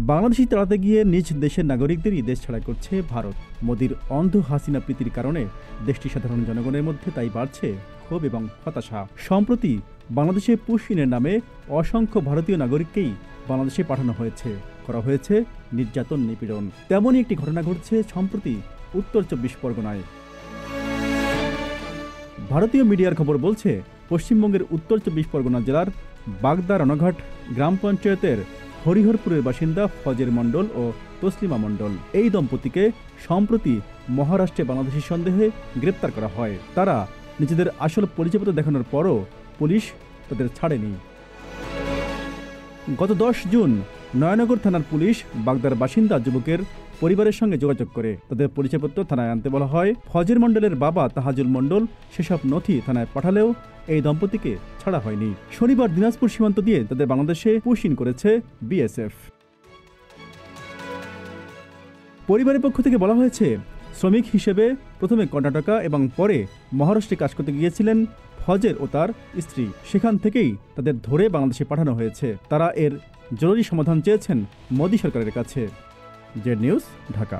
বাংলাদেশি তাড়াতে গিয়ে নিজ দেশের নাগরিকদেরই দেশ ছাড়া করছে ভারত। মোদির অন্ধ হাসিনা প্রীতির কারণে দেশটির সাধারণ জনগণের মধ্যে তাই বাড়ছে ক্ষোভ এবং হতাশা। সম্প্রতি বাংলাদেশে পুশিনের নামে অসংখ্য ভারতীয় নাগরিককেই বাংলাদেশে পাঠানো হয়েছে, করা হয়েছে নির্যাতন নিপীড়ন। তেমনই একটি ঘটনা ঘটছে সম্প্রতি উত্তর 24 পরগনায়। ভারতীয় মিডিয়ার খবর বলছে, পশ্চিমবঙ্গের উত্তর 24 পরগনা জেলার বাগদা রণঘাট গ্রাম পঞ্চায়েতের হরিহরপুরের বাসিন্দা ফজের মণ্ডল ও তসলিমা মণ্ডল এই দম্পতিকে সম্প্রতি মহারাষ্ট্রে বাংলাদেশি সন্দেহে গ্রেপ্তার করা হয়। তারা নিজেদের আসল পরিচয়পত্র দেখানোর পরও পুলিশ তাদের ছাড়েনি। গত 10 জুন নয়নগর থানার পুলিশ বাগদার বাসিন্দা যুবকের পরিবারের সঙ্গে যোগাযোগ করে তাদের পরিচয়পত্র থানায় আনতে বলা হয়। ফজের মণ্ডলের বাবা তাহাজুল মণ্ডল সেসব নথি থানায় পাঠালেও এই দম্পতিকে ছাড়া হয়নি। শনিবার দিনাজপুর সীমান্ত দিয়ে তাদের বাংলাদেশে পুশিন করেছে বিএসএফ। পরিবারের পক্ষ থেকে বলা হয়েছে, শ্রমিক হিসেবে প্রথমে কর্ণাটকা এবং পরে মহারাষ্ট্রে কাজ করতে গিয়েছিলেন ফজের ও তার স্ত্রী। সেখান থেকেই তাদের ধরে বাংলাদেশে পাঠানো হয়েছে। তারা এর জরুরি সমাধান চেয়েছেন মোদি সরকারের কাছে। Z news, Dhaka.